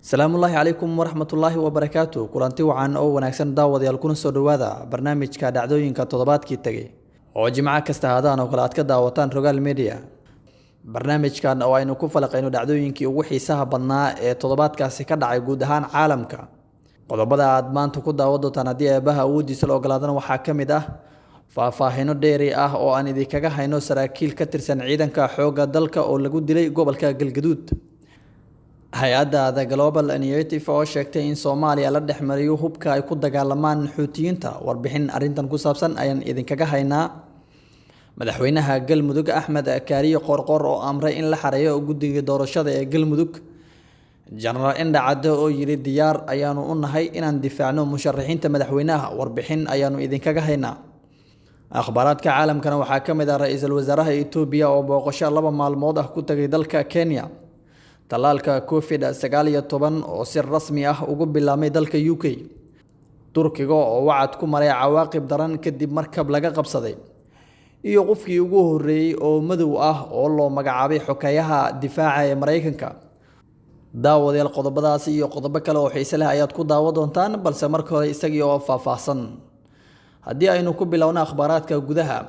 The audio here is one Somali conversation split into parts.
السلام الله عليكم ورحمة الله وبركاته كلانتي وعن أو ونكسن داود يالكون سودوادا برنامج كدعدوين كتضبات كتجي وجماعة كاستهادان وقلات كداوتان رجال ميديا برنامج كان أو إنه كفلق إنه دعدوين كي وحي سهبنا تضبات كاسي كدع يجودهان عالمك قضبضا أدمان تكون داود تنادي بها ودي سلو قلادنا وحاكم ده ففاهينو ديري أو أن ذي كجا هينو سراكيل كتر سنعيدا كحوجا دلك أو لجود دلي قبل كجلجدود hay-adda The Global Initiative oo sheegtay in Soomaaliya la dhexmariyo hubka ay ku dagaalamaan Xuutiyiinta warbixin arintan ku saabsan ayaan idinkaga haynaa madaxweynaha Galmudug Axmed Kaariyo Qorqor oo amray in la xareeyo guddiga doorashada ee Galmudug General Indha Cadde oo yiri diyaar ayaanu u nahay inaan difaacno musharaxiinta madaxweynaha warbixin ayaanu idinkaga haynaa akhbaraadka caalamkana waxaa ka mid ah ra'iisul wasaaraha Itoobiya oo booqasho 2 maalmood ah ku tagay dalka Kenya talaalka COVID-19 oo si rasmi ah ugu bilaamay dalka UK Turkiga oo wacad ku maray cawaaqib daran kadib markab laga qabsaday iyo qofkii ugu horeeyay oo madow ah oo loo magacaabay xokayaha difaaca ee Mareykanka daawadeel qodobadaas iyo qodobo kale oo xiiso leh ayaad ku daawan doontaan balse marka hore isagii oo faahfaahsan haddii aynu ku bilowno akhbaraadka gudaha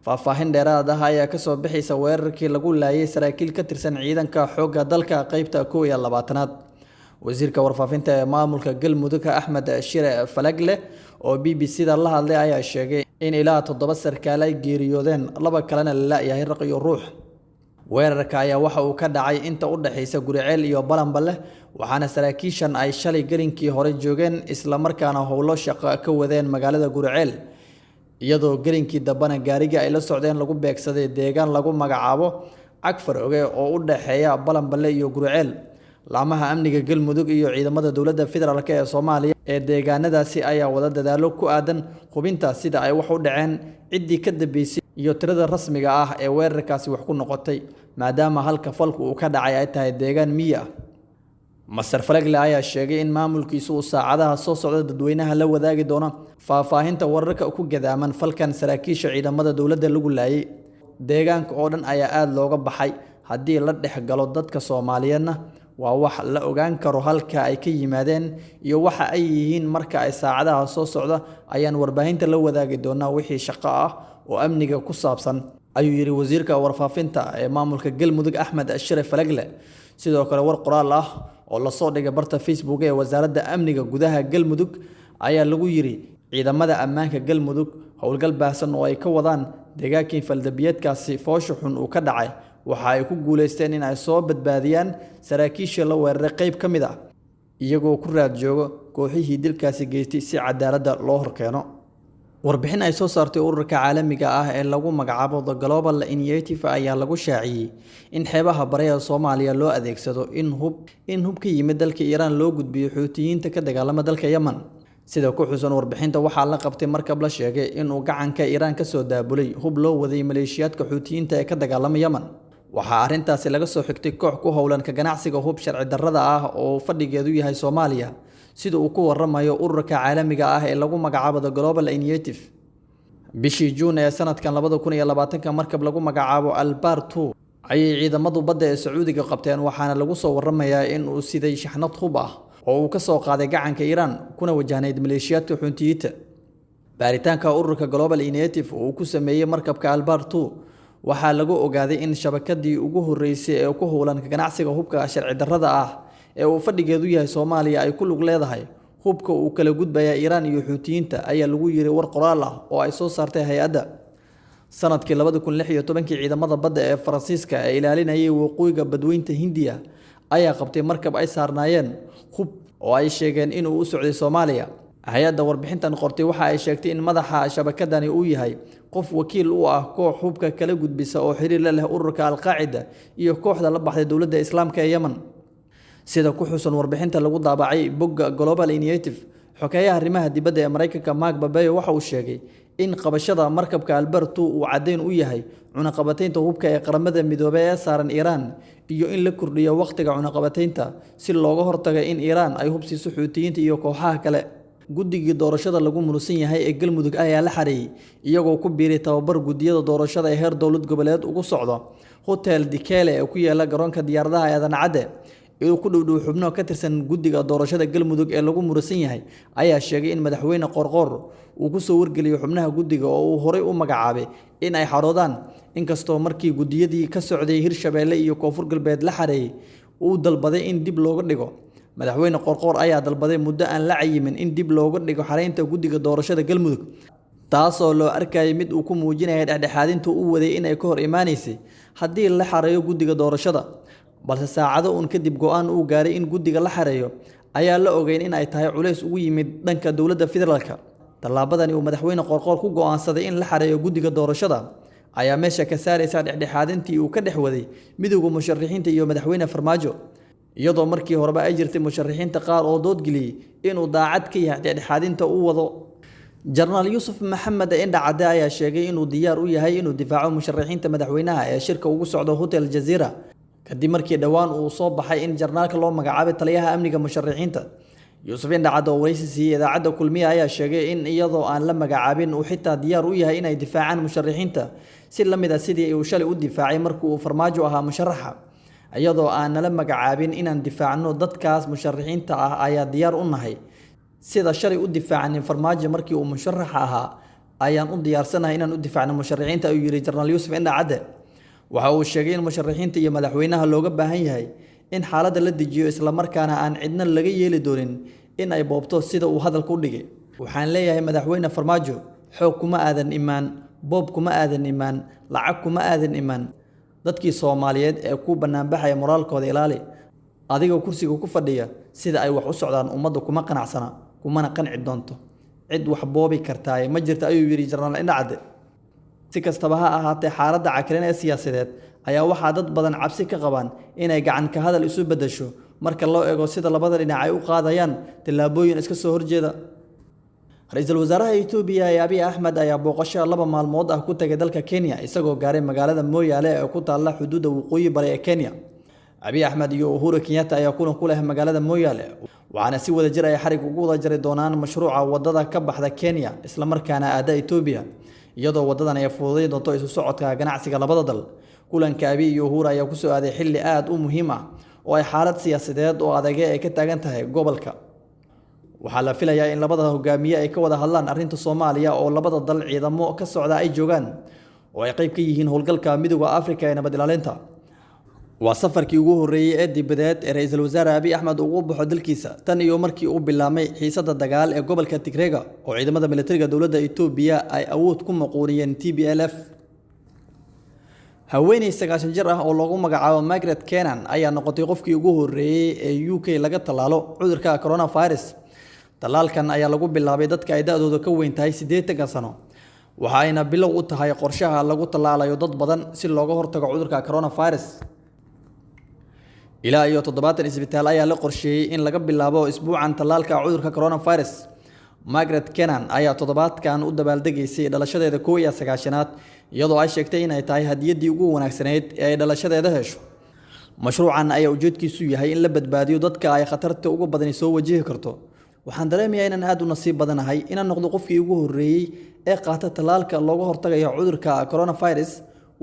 faahfaahin dheeraad ah ayaa ka soo bixaysa weerarkii lagu laayay saraakiil ka tirsan ciidanka xoogga dalka qaybta 12aad wasiirka warfaafinta ee maamulka Galmudug Axmed Shire Falagle oo BBC-da la hadlay ayaa sheegay in ilaa 7 sarkaal ay geeriyoodeen 2 kalena la yahay raq iyo ruux weerarka ayaa waxa uu ka dhacay inta u dhaxaysa Guriceel iyo Balanbale waxaana saraakiishan ay shalay garinkii hore joogeen isla markaana howlo shaqo ka wadeen magaalada Guriceel iyadoo garinkii dabana gaariga ay la socdeen lagu beegsaday deegaan lagu magacaabo Cagfar Oge oo u dhaxeeya Balanbale iyo Guriceel laamaha amniga Galmudug iyo ciidamada dawladda federaalka ee Soomaaliya ee deegaanadaasi ayaa wada dadaalo ku aadan hubinta sida ay wax u dhaceen cidii ka dambeysay iyo tirada rasmiga ah ee weerarkaasi wax ku noqotay maadaama halka falku uu ka dhacay ay tahay deegaan miya Masar Falagle ayaa sheegay in maamulkiisu uu saacadaha soo socda dadweynaha la wadaagi doono faahfaahinta wararka ku gadaaman falkan saraakiisha ciidamada dawladda lagu laayay deegaanka oo dhan ayaa aad looga baxay haddii la dhex galo dadka Soomaaliyeedna waa wax la ogaan karo halka ay ka yimaadeen iyo waxa ay yihiin marka ay saacadaha soo socda ayaan warbaahinta la wadaagi doonaa wixii shaqo ah oo amniga ku saabsan ayuu yiri wasiirka warfaafinta ee maamulka Galmudug Axmed Shire Falagle sidoo kale war qoraal ah oo la soo dhigay barta Facebook ee wasaaradda amniga gudaha Galmudug ayaa lagu yiri ciidamada ammaanka Galmudug howlgal baahsan oo ay ka wadaan deegaankii faldabiyeedkaasi foosho xun uu ka dhacay waxa ay ku guuleysteen in ay soo badbaadiyaan saraakiisha la weeraray qayb ka mid ah iyagoo ku raad jooga kooxihii dilkaasi geystay si cadaalad loo horkeeno warbixin ay soo saartay ururka caalamiga ah ee lagu magacaabo The Global Initiative ayaa lagu shaaciyay in xeebaha bariga Soomaaliya loo adeegsado in hub ka yimid dalka Iran loo gudbiyo Xuutiyiinta ka dagaalama dalka Yemen sida ku xusan warbixinta waxaa la qabtay markab la sheegay in uu gacanka Iran ka soo daabulay hub loo waday maleeshiyaadka Xuutiyiinta ee ka dagaalama Yemen waxa arintaasi laga soo xigtay koox ku howlan ka ganacsiga hub sharci darrada ah oo fadhigeedu yahay Soomaaliya sida uu ku waramayo ururka caalamiga ah ee lagu magacaabo The Global Initiative bishii June ee sanadkan 2020 markab lagu magacaabo Albar 2 ayay ciidamadu badda ee Sacuudiga qabteen waxaana lagu soo waramayaa in uu siday shaxnad hub ah oo uu ka soo qaaday gacanka Iran kuna wajahnayd maleeshiyaadka Xuutiyiinta baaritaanka ururka Global Initiative uu ku sameeyay markabka Albar 2 waxaa lagu ogaaday in shabakadii ugu horeysay ee ku howlan ka ganacsiga hubka sharci darrada ah ee uu fadhigeedu yahay Soomaaliya ay ku lug leedahay hubka uu kala gudbaya Iran iyo Xuutiyiinta ayaa lagu yiri war qoraal ah oo ay soo saartay hay'adda sanadkii 2016 ciidamada badda ee Faransiiska ee ilaalinayay waqooyiga badweynta Hindiya ayaa qabtay markab ay saarnaayeen hub oo ay sheegeen in uu u socday Soomaaliya hay'adda warbixintan qortay waxa ay sheegtay in madaxa shabakadani uu yahay qof wakiil u ah koox hubka kala gudbisa oo xiriir la leh ururka Al-Qaacida iyo kooxda la baxday dawladda Islaamka ee Yemen sida ku xusan warbixinta lagu daabacay bogga Global Initiative. Xogeyaha arrimaha dibadda ee Mareykanka Mark Pompeo waxa uu sheegay in qabashada markabka Albert II uu caddeyn u yahay cunaqabataynta hubka ee qaramada midoobay ee saaran Iran iyo in la kordhiyo waqtiga cunaqabataynta si looga hortago in Iran ay hub siiso Xuutiyiinta iyo kooxaha kale. Guddigii doorashada lagu murusan yahay ee Galmudug ayaa la xareeyay iyagoo ku biiray tababar guddiyada doorashada ee heer dowlad goboleed ugu socdo Hotel Dikele ee ku yaala garoonka diyaaradaha ee Aadan Cadde. Iyadoo ku dhow xubno ka tirsan guddiga doorashada Galmudug ee lagu murusan yahay ayaa sheegay in madaxweyne Qorqor uu ku soo wargeliyo xubnaha guddiga oo uu horey u magacaabay in ay xaroodaan, inkastoo markii guddiyadii ka socday Hirshabeelle iyo Koonfur Galbeed la xareeyay uu dalbaday in dib looga dhigo. Madaxweyne Qorqor ayaa dalbaday muddo aan la cayimin in dib looga dhigo xareynta guddiga doorashada Galmudug, taasoo loo arkayay mid uu ku muujinayay dhexdhexaadinta uu waday in ay ka hor imaanaysay haddii la xareeyo guddiga doorashada. Balse saacado uun kadib go'aan uu gaaray in guddiga la xareeyo ayaa la ogeyn in ay tahay culays ugu yimid dhanka dowladda federaalka. Tallaabadani uu madaxweyne Qorqor ku go'aansaday in la xareeyo guddiga doorashada ayaa meesha ka saaraysa dhexdhexaadintii uu ka dhex waday midowga musharaxiinta iyo madaxweyne Farmaajo, iyadoo markii horeba ay jirtay musharaxiinta qaar oo doodgeliyay inuu daacad ka yahay dhexdhexaadinta uu wado. Jenaraal Yuusuf Maxamed Indhacade ayaa sheegay inuu diyaar u yahay inuu difaaco musharaxiinta madaxweynaha ee shirka ugu socda Hotel Jazeera kadib markii dhawaan uu soo baxay in jarnaalka loo magacaabay taliyaha amniga musharaxiinta. Yuusuf Indhacade oo wareysi siiyay idaacadda Kulmiye ayaa sheegay in iyadoo aan la magacaabin uu xitaa diyaar u yahay inay difaacaan musharaxiinta si la mid ah sidii uu shalay u difaacay markii uu Farmaajo ahaa musharaxa. Iyadoo aan la magacaabin inaan difaacno dadkaas musharaxiinta ah ayaa diyaar u nahay sida shalay u difaacanin Farmaajo markii uu musharaxa ahaa ayaan u diyaarsanahay inaan u difaacno musharaxiinta, ayuu yiri Jenaraal Yuusuf Indhacade. Waxa uu sheegay in musharaxiinta iyo madaxweynaha looga baahan yahay in xaaladda la dejiyo isla markaana aan cidna laga yeeli doonin in ay boobto sida uu hadalka u dhigay. Waxaan leeyahay madaxweyne Farmaajo, xoog kuma aadan imaan, boob kuma aadan imaan, lacag kuma aadan imaan. Dadkii Soomaaliyeed ee ku banaanbaxaya moraalkooda ilaali. Adiga kursiga ku fadhiya sida ay wax u socdaan ummadda kuma qanacsana, kumana qanci doonto. Cid wax boobi kartaa ma jirto, ayuu yiri Jenaraal Indhacade. Si kastaba ha ahaatee, xaaladda cakiran ee siyaasadeed ayaa waxaa dad badan cabsi ka qabaan inay gacan ka hadal isu beddesho marka loo eego sida labada dhinac ay u qaadayaan tallaabooyin iska soo horjeeda. Ra'iisul Wasaaraha Itoobiya Abiy Ahmed ayaa booqasho 2 maalmood ah ku tagay dalka Kenya isagoo gaaray magaalada Moyale ee ku taalla xuduudda waqooyi bari ee Kenya. Abiy Ahmed iyo Uhuru Kenyatta ayaa kulan ku leh magaalada Moyale, waxaana si wadajir ay xarig ugu wada jari doonaan mashruuca wadada ka baxda Kenya isla markaana aada Itoobiya, iyadoo wadadan ay fududeyn doonto isu socodka ganacsiga labada dal. Kulanka Abiy iyo Uhuru ayaa ku soo aaday xilli aad u muhiim ah oo ay xaalad siyaasadeed oo adag ay ka taagan tahay gobolka. Waxaa la filayaa in labada hogaamiye ay ka wada hadlaan arrinta Soomaaliya oo labada dal ciidamo ka socda ay joogaan oo ay qayb ka yihiin howlgalka Midowga Afrika ee nabad ilaalinta. Waa safarkii ugu horeeyay ee dibadeed ee Ra'iisul Wasaare Abiy Ahmed ugu baxo dalkiisa tan iyo markii uu bilaabmay xiisadda dagaal ee gobolka Tigreega oo ciidamada militariga dowladda Itoobiya ay awood ku maquuliyeen TPLF. Haweeney 90 jir ah oo lagu magacaabo Margaret Kenan ayaa noqotay qofkii ugu horeeyay ee UK laga tallaalo cudurka coronavirus. Tallaalkan ayaa lagu bilaabay dadka ay da'doodu ka weyn tahay 80 sano, waxa ayna bilow u tahay qorshaha lagu tallaalayo dad badan si looga hortago cudurka coronavirus. Ilaa iyo 70 isbitaal ayaa la qorsheeyay in laga bilaabo isbuucan tallaalka cudurka coronavirus. Margaret Kenan ayaa toddobaadkan u dabaaldegaysay dhalashadeeda 91aad iyadoo ay sheegtay in ay tahay hadiyadii ugu wanaagsaneyd ee ay dhalashadeeda hesho. Mashruucan ayaa ujeedkiisu yahay in la badbaadiyo dadka ay khatarta ugu badan soo wajihi karto. Waxaan dareemayaa inaan aad u nasiib badanahay inaan noqdo qofkii ugu horeeyay ee qaata tallaalka looga hortagayo cudurka coronavirus.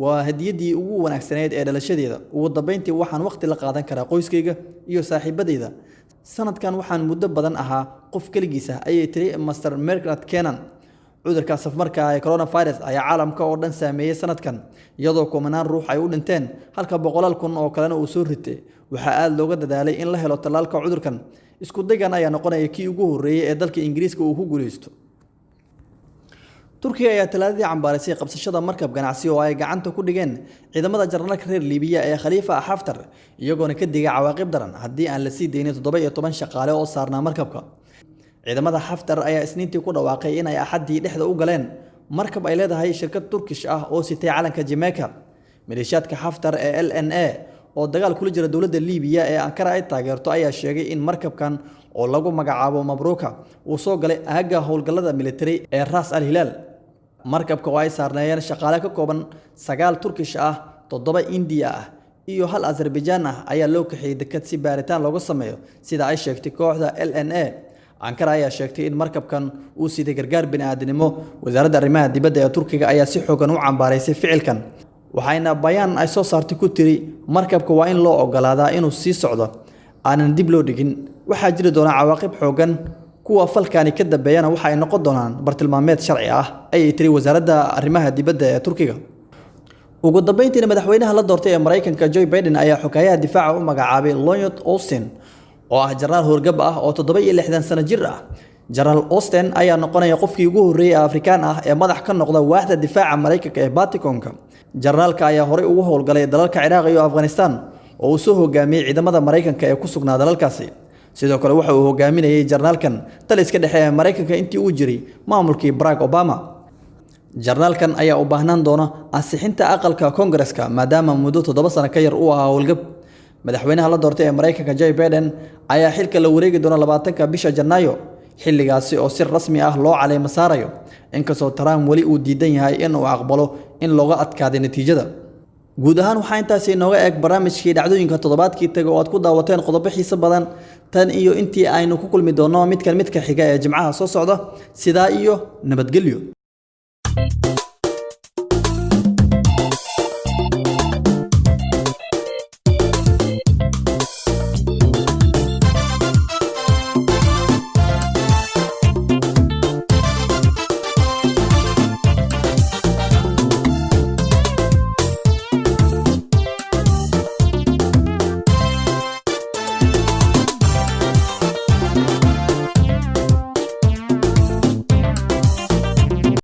Waa hadiyadii ugu wanaagsaneyd ee dhalashadeeda. Ugu dambeyntii waxaan waqti la qaadan karaa qoyskayga iyo saaxiibadeyda. Sanadkan waxaan muddo badan ahaa qof kaligiis ah, ayay tiri Master Margaret Kenan. Cudurka safmarka ee coronavirus ayaa caalamka oo dhan saameeyay sanadkan, iyadoo kumanaan ruux ay u dhinteen halka boqolaal kun oo kalena uu soo ritay. Waxaa aad looga dadaalay in la helo tallaalka cudurkan. Isku daygan ayaa noqonaya kii ugu horeeyay ee dalka Ingiriiska uu ku guuleysto. Turkiga ayaa talaadadii cambaarisay qabsashada markab ganacsi oo ay gacanta ku dhigeen ciidamada jarnaalka reer Liibiya ee Khalifa Haftar, iyagoona ka digay cawaaqib daran haddii aan la sii deynin 17 shaqaale oo saarnaa markabka. Ciidamada Haftar ayaa Isniintii ku dhawaaqay in ay Axaddii dhexda u galeen markab ay leedahay shirkad Turkish ah oo sitay calanka Jamaica. Maleeshiyaadka Haftar ee LNA oo dagaal kula jira dowladda Liibiya ee Ankara ay taageerto ayaa sheegay in markabkan oo lagu magacaabo Mabruka uu soo galay aagga howlgallada military ee Ras Al Hilal. markabka oo ay saarneeyeen shaqaale ka kooban 9 Turkish ah, 7 India ah iyo hal Azerbaijan ah ayaa loo kaxeeyay dekad si baaritaan looga sameeyo sida ay sheegtay kooxda LNA. Ankara ayaa sheegtay in markabkan uu siday gargaar bini'aadanimo. Wasaaradda arrimaha dibadda ee Turkiga ayaa si xooggan u cambaaraysay ficilkan, waxayna bayaan ay soo saartay ku tiri markabka waa in loo ogolaadaa inuu sii socdo, aanan dib loo dhigin. waxaa jiri doona cawaaqib xooggan, kuwa falkaani ka dambeeyana waxa ay noqon doonaan bartilmaameed sharci ah, ayay tiri wasaaradda arrimaha dibadda ee Turkiga. ugu dambeyntiina madaxweynaha la doortay ee Mareykanka Joe Biden ayaa xogayaha difaaca u magacaabay Lloyd Austin oo ah jaraal howlgab ah oo 67 sano jir ah. Jaraal Austin ayaa noqonaya qofkii ugu horreeyay Afrikaan ah ee madax ka noqda waaxda difaaca Mareykanka ee Pentagonka. Jaraalka ayaa horey ugu howlgalay dalalka Ciraaq iyo Afghanistan oo uu soo hogaamiyay ciidamada Mareykanka ee ku sugnaa dalalkaasi. sidoo kale waxa uu hogaaminayay jarnaalkan taliska dhexe ee Mareykanka intii uu jiray maamulkii Barack Obama. jarnaalkan ayaa u baahnaan doona ansixinta aqalka Congress-ka maadaama muddo 7 sano ka yar uu ahaa howlgab. madaxweynaha la doortay ee Mareykanka Joe Biden ayaa xilka la wareegi doona 20ka bisha Janaayo, xilligaasi oo si rasmi ah loo caleemo saarayo, inkastoo Trump wali uu diidan yahay in uu aqbalo in looga adkaado natiijada. guud ahaan waxaa intaasi inooga eeg barnaamijkii dhacdooyinka toddobaadkii tagay oo aad ku daawateen qodobo xiiso badan. tan iyo intii aynu ku kulmi doono midka xiga ee Jimcaha soo socda, sidaa iyo nabadgelyo.